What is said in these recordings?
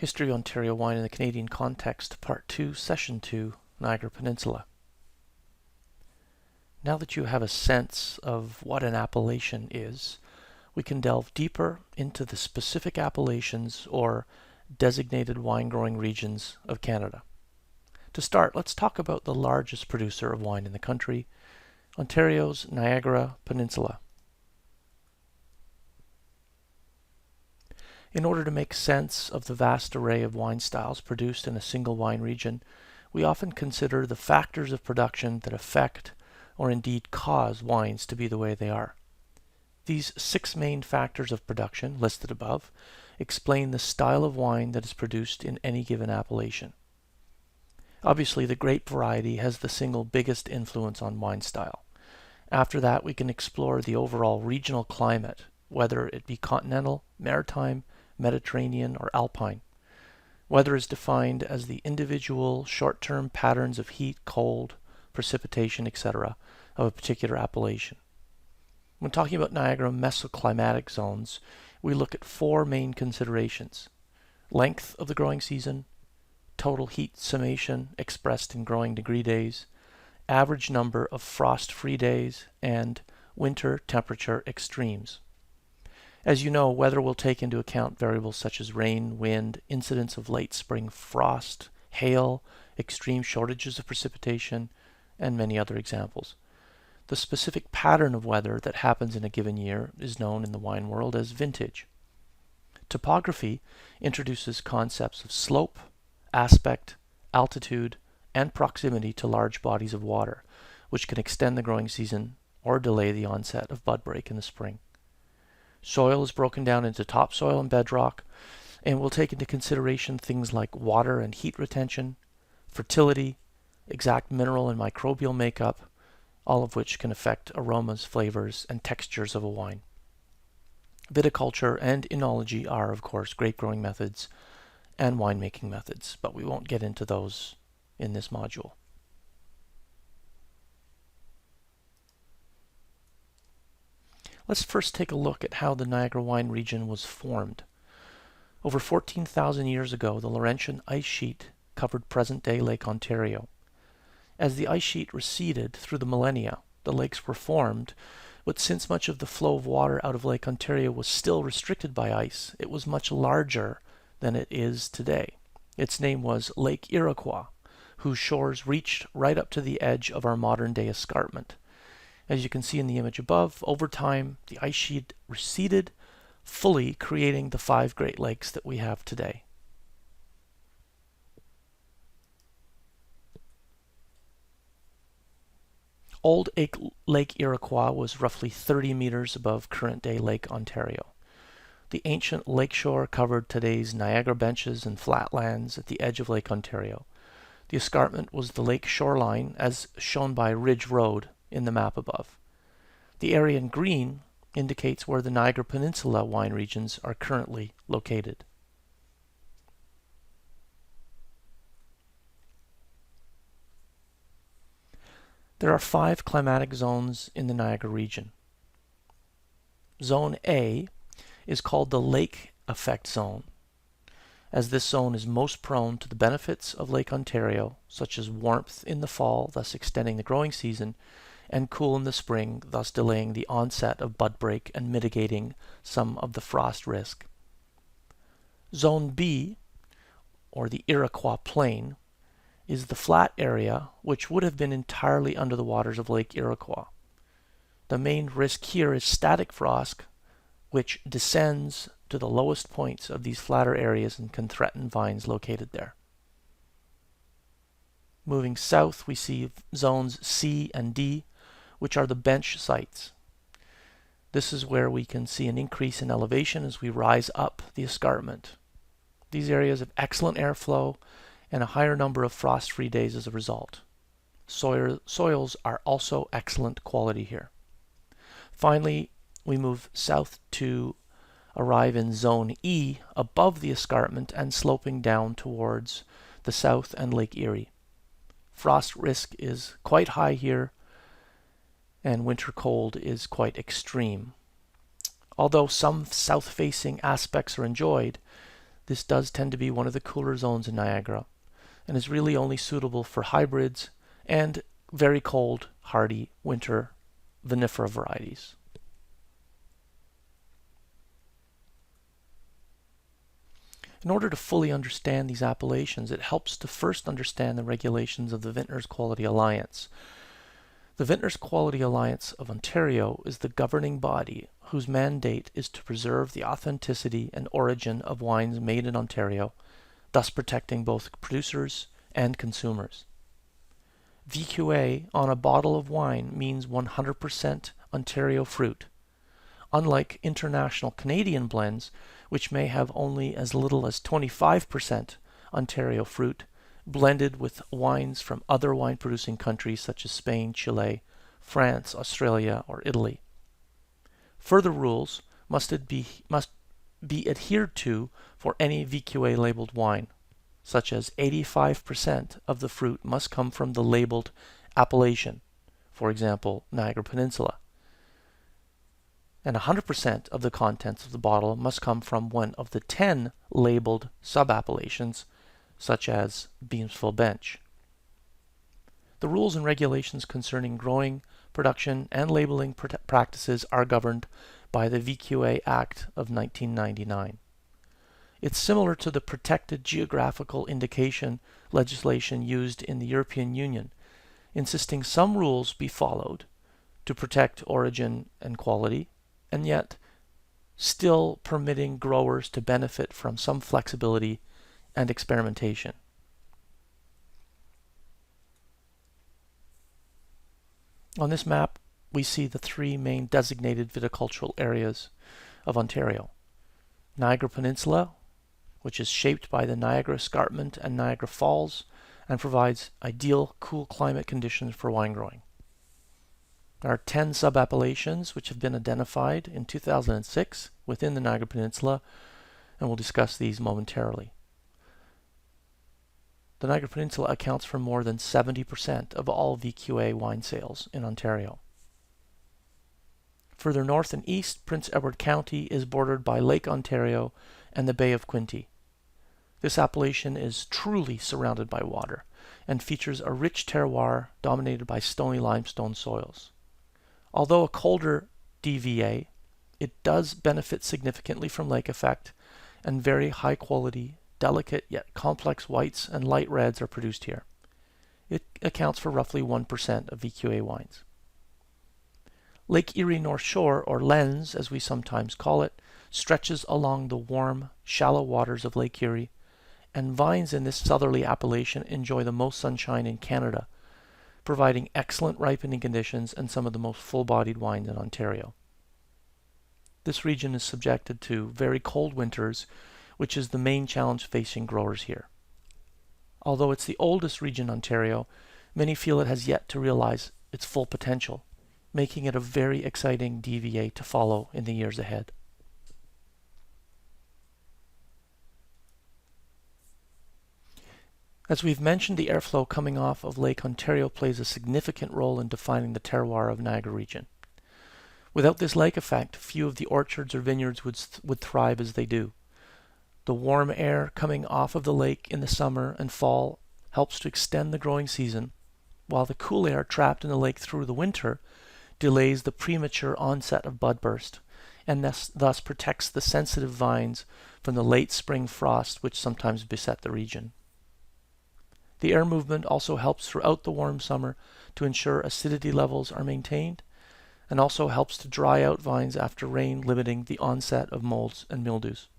History of Ontario Wine in the Canadian Context, Part 2, Session 2, Niagara Peninsula. Now that you have a sense of what an appellation is, we can delve deeper into the specific appellations or designated wine growing regions of Canada. To start, let's talk about the largest producer of wine in the country, Ontario's Niagara Peninsula. In order to make sense of the vast array of wine styles produced in a single wine region, we often consider the factors of production that affect or indeed cause wines to be the way they are. These 6 main factors of production, listed above, explain the style of wine that is produced in any given appellation. Obviously, the grape variety has the single biggest influence on wine style. After that, we can explore the overall regional climate, whether it be continental, maritime, Mediterranean, or alpine. Weather is defined as the individual short-term patterns of heat, cold, precipitation, etc. of a particular appellation. When talking about Niagara mesoclimatic zones, we look at 4 main considerations: length of the growing season, total heat summation expressed in growing degree days, average number of frost-free days, and winter temperature extremes. As you know, weather will take into account variables such as rain, wind, incidence of late spring frost, hail, extreme shortages of precipitation, and many other examples. The specific pattern of weather that happens in a given year is known in the wine world as vintage. Topography introduces concepts of slope, aspect, altitude, and proximity to large bodies of water, which can extend the growing season or delay the onset of bud break in the spring. Soil is broken down into topsoil and bedrock, and will take into consideration things like water and heat retention, fertility, exact mineral and microbial makeup, all of which can affect aromas, flavors, and textures of a wine. Viticulture and enology are, of course, grape growing methods and winemaking methods, but we won't get into those in this module. Let's first take a look at how the Niagara wine region was formed. Over 14,000 years ago, the Laurentian ice sheet covered present-day Lake Ontario. As the ice sheet receded through the millennia, the lakes were formed, but since much of the flow of water out of Lake Ontario was still restricted by ice, it was much larger than it is today. Its name was Lake Iroquois, whose shores reached right up to the edge of our modern-day escarpment. As you can see in the image above, over time, the ice sheet receded, fully creating the 5 Great Lakes that we have today. Old Lake Iroquois was roughly 30 meters above current-day Lake Ontario. The ancient lakeshore covered today's Niagara benches and flatlands at the edge of Lake Ontario. The escarpment was the lake shoreline, as shown by Ridge Road in the map above. The area in green indicates where the Niagara Peninsula wine regions are currently located. There are 5 climatic zones in the Niagara region. Zone A is called the lake effect zone, as this zone is most prone to the benefits of Lake Ontario, such as warmth in the fall, thus extending the growing season, and cool in the spring, thus delaying the onset of bud break and mitigating some of the frost risk. Zone B, or the Iroquois Plain, is the flat area which would have been entirely under the waters of Lake Iroquois. The main risk here is static frost, which descends to the lowest points of these flatter areas and can threaten vines located there. Moving south, we see zones C and D, which are the bench sites. This is where we can see an increase in elevation as we rise up the escarpment. These areas have excellent airflow and a higher number of frost-free days as a result. Soils are also excellent quality here. Finally, we move south to arrive in Zone E, above the escarpment and sloping down towards the south and Lake Erie. Frost risk is quite high here, and winter cold is quite extreme. Although some south-facing aspects are enjoyed, This does tend to be one of the cooler zones in Niagara and is really only suitable for hybrids and very cold, hardy winter vinifera varieties. In order to fully understand these appellations, it helps to first understand the regulations of the Vintners Quality Alliance. The Vintners Quality Alliance of Ontario is the governing body whose mandate is to preserve the authenticity and origin of wines made in Ontario, thus protecting both producers and consumers. VQA on a bottle of wine means 100% Ontario fruit, unlike international Canadian blends, which may have only as little as 25% Ontario fruit, blended with wines from other wine-producing countries such as Spain, Chile, France, Australia, or Italy. Further rules must be adhered to for any VQA-labeled wine, such as 85% of the fruit must come from the labeled appellation, for example, Niagara Peninsula, and 100% of the contents of the bottle must come from one of the 10 labeled sub-appellations, such as Beamsville Bench. The rules and regulations concerning growing, production, and labeling practices are governed by the VQA Act of 1999. It's similar to the protected geographical indication legislation used in the European Union, insisting some rules be followed to protect origin and quality, and yet still permitting growers to benefit from some flexibility and experimentation. On this map, we see the three main designated viticultural areas of Ontario. Niagara Peninsula, which is shaped by the Niagara Escarpment and Niagara Falls and provides ideal cool climate conditions for wine growing. There are 10 sub-appellations which have been identified in 2006 within the Niagara Peninsula, and we'll discuss these momentarily. The Niagara Peninsula accounts for more than 70% of all VQA wine sales in Ontario. Further north and east, Prince Edward County is bordered by Lake Ontario and the Bay of Quinte. This appellation is truly surrounded by water and features a rich terroir dominated by stony limestone soils. Although a colder DVA, it does benefit significantly from lake effect, and very high quality, delicate yet complex whites and light reds are produced here. It accounts for roughly 1% of VQA wines. Lake Erie North Shore, or Lens as we sometimes call it, stretches along the warm, shallow waters of Lake Erie, and vines in this southerly appellation enjoy the most sunshine in Canada, providing excellent ripening conditions and some of the most full-bodied wines in Ontario. This region is subjected to very cold winters, which is the main challenge facing growers here. Although it's the oldest region in Ontario, many feel it has yet to realize its full potential, making it a very exciting DVA to follow in the years ahead. As we've mentioned, the airflow coming off of Lake Ontario plays a significant role in defining the terroir of Niagara region. Without this lake effect, few of the orchards or vineyards would thrive as they do. The warm air coming off of the lake in the summer and fall helps to extend the growing season, while the cool air trapped in the lake through the winter delays the premature onset of budburst, and thus protects the sensitive vines from the late spring frost which sometimes beset the region. The air movement also helps throughout the warm summer to ensure acidity levels are maintained, and also helps to dry out vines after rain, limiting the onset of molds and mildews.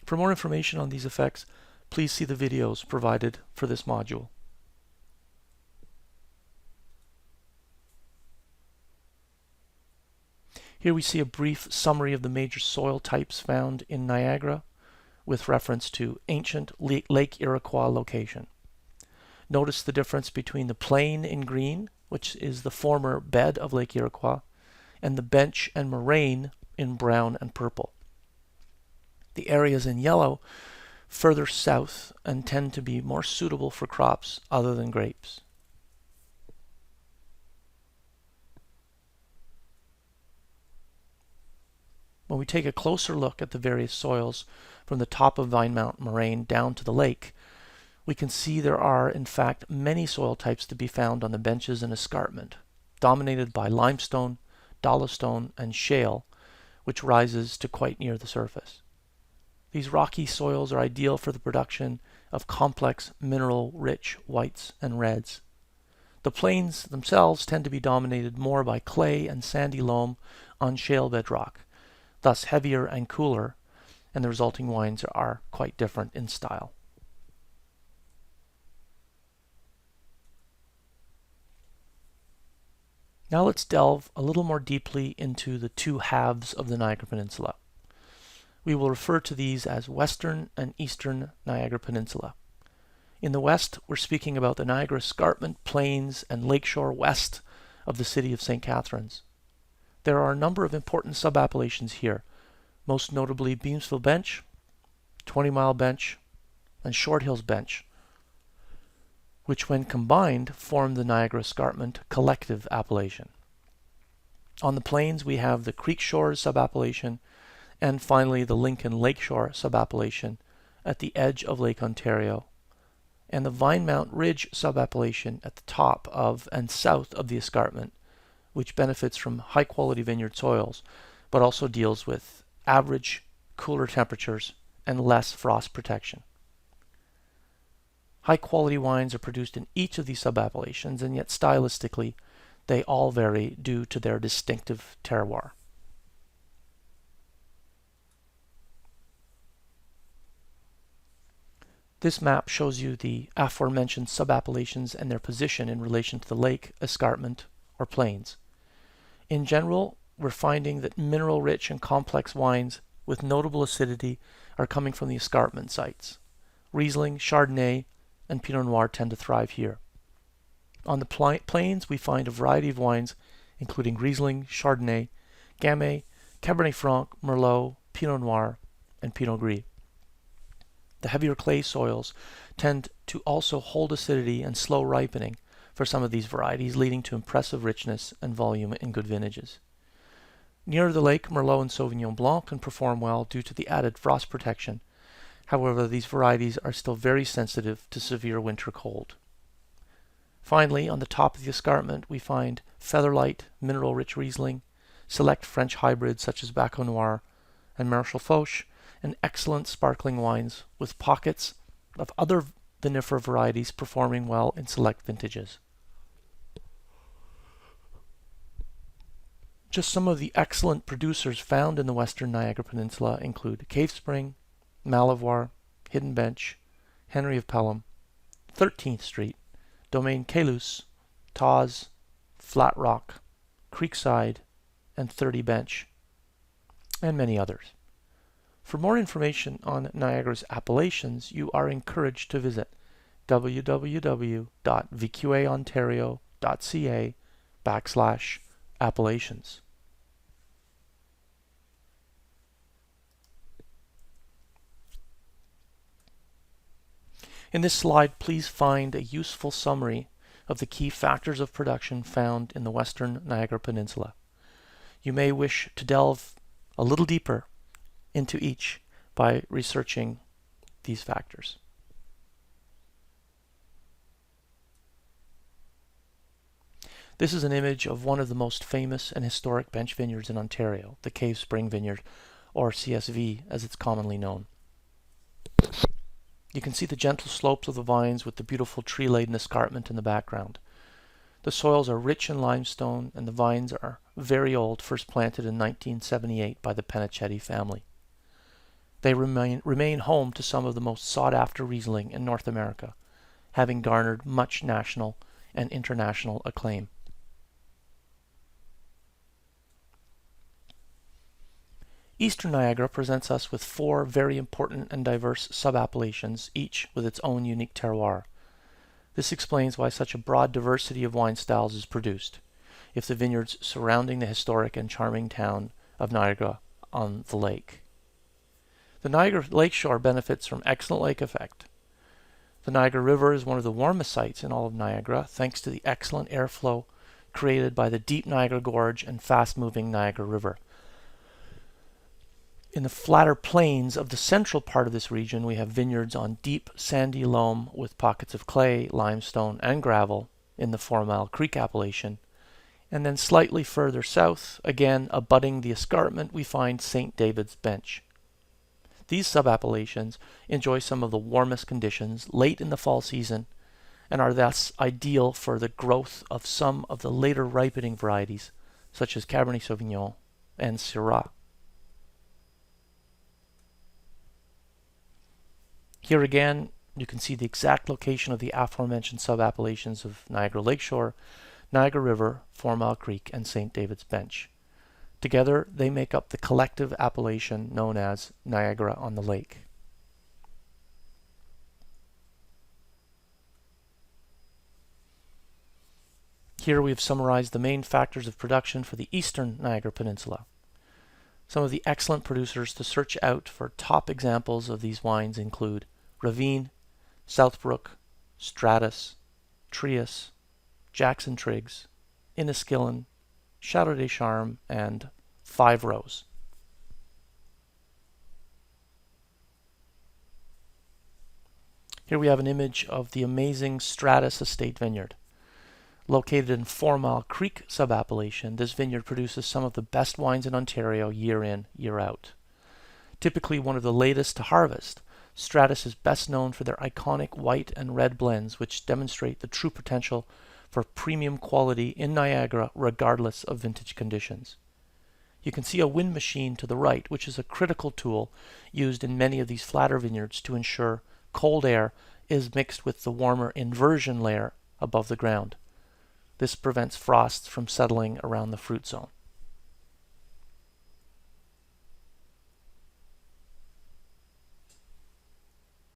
For more information on these effects, please see the videos provided for this module. Here we see a brief summary of the major soil types found in Niagara, with reference to ancient Lake Iroquois location. Notice the difference between the plain in green, which is the former bed of Lake Iroquois, and the bench and moraine in brown and purple. The areas in yellow further south and tend to be more suitable for crops other than grapes. When we take a closer look at the various soils from the top of Vinemount Moraine down to the lake, we can see there are, in fact, many soil types to be found on the benches and escarpment, dominated by limestone, dolostone, and shale, which rises to quite near the surface. These rocky soils are ideal for the production of complex mineral-rich whites and reds. The plains themselves tend to be dominated more by clay and sandy loam on shale bedrock, thus heavier and cooler, and the resulting wines are quite different in style. Now let's delve a little more deeply into the two halves of the Niagara Peninsula. We will refer to these as Western and Eastern Niagara Peninsula. In the west, we're speaking about the Niagara Escarpment, Plains, and Lakeshore west of the city of St. Catharines. There are a number of important sub-appellations here, most notably Beamsville Bench, 20 Mile Bench, and Short Hills Bench, which when combined form the Niagara Escarpment collective appellation. On the plains, we have the Creek Shores sub-appellation, and finally the Lincoln Lakeshore sub-appellation at the edge of Lake Ontario, and the Vinemount Ridge sub-appellation at the top of and south of the escarpment, which benefits from high-quality vineyard soils, but also deals with average, cooler temperatures and less frost protection. High-quality wines are produced in each of these sub-appellations, and yet stylistically, they all vary due to their distinctive terroir. This map shows you the aforementioned sub-appellations and their position in relation to the lake, escarpment, or plains. In general, we're finding that mineral-rich and complex wines with notable acidity are coming from the escarpment sites. Riesling, Chardonnay, and Pinot Noir tend to thrive here. On the plains, we find a variety of wines, including Riesling, Chardonnay, Gamay, Cabernet Franc, Merlot, Pinot Noir, and Pinot Gris. The heavier clay soils tend to also hold acidity and slow ripening for some of these varieties, leading to impressive richness and volume in good vintages. Near the lake, Merlot and Sauvignon Blanc can perform well due to the added frost protection. However, these varieties are still very sensitive to severe winter cold. Finally, on the top of the escarpment, we find Featherlight, mineral-rich Riesling, select French hybrids such as Baco Noir and Marechal Foch, and excellent sparkling wines with pockets of other vinifera varieties performing well in select vintages. Just some of the excellent producers found in the Western Niagara Peninsula include Cave Spring, Malivoire, Hidden Bench, Henry of Pelham, 13th Street, Domaine Caylus, Tawes, Flat Rock, Creekside, and 30 Bench, and many others. For more information on Niagara's appellations, you are encouraged to visit www.vqaontario.ca/appellations. In this slide, please find a useful summary of the key factors of production found in the Western Niagara Peninsula. You may wish to delve a little deeper into each by researching these factors. This is an image of one of the most famous and historic bench vineyards in Ontario, the Cave Spring Vineyard, or CSV as it's commonly known. You can see the gentle slopes of the vines with the beautiful tree-laden escarpment in the background. The soils are rich in limestone, and the vines are very old, first planted in 1978 by the Penichetti family. They remain home to some of the most sought-after Riesling in North America, having garnered much national and international acclaim. Eastern Niagara presents us with 4 very important and diverse sub-appellations, each with its own unique terroir. This explains why such a broad diversity of wine styles is produced, if the vineyards surrounding the historic and charming town of Niagara on the lake. The Niagara Lakeshore benefits from excellent lake effect. The Niagara River is one of the warmest sites in all of Niagara, thanks to the excellent airflow created by the deep Niagara Gorge and fast-moving Niagara River. In the flatter plains of the central part of this region, we have vineyards on deep sandy loam with pockets of clay, limestone, and gravel in the 4 Mile Creek appellation. And then slightly further south, again abutting the escarpment, we find St. David's Bench. These sub-appellations enjoy some of the warmest conditions late in the fall season and are thus ideal for the growth of some of the later ripening varieties, such as Cabernet Sauvignon and Syrah. Here again, you can see the exact location of the aforementioned sub-appellations of Niagara Lakeshore, Niagara River, 4 Mile Creek, and St. David's Bench. Together, they make up the collective appellation known as Niagara on the Lake. Here we have summarized the main factors of production for the eastern Niagara Peninsula. Some of the excellent producers to search out for top examples of these wines include Ravine, Southbrook, Stratus, Trius, Jackson Triggs, Inniskillen, Chateau des Charmes, and Five Rose. Here we have an image of the amazing Stratus Estate Vineyard. Located in 4 Mile Creek sub-appellation, this vineyard produces some of the best wines in Ontario year in, year out. Typically one of the latest to harvest, Stratus is best known for their iconic white and red blends, which demonstrate the true potential for premium quality in Niagara regardless of vintage conditions. You can see a wind machine to the right, which is a critical tool used in many of these flatter vineyards to ensure cold air is mixed with the warmer inversion layer above the ground. This prevents frosts from settling around the fruit zone.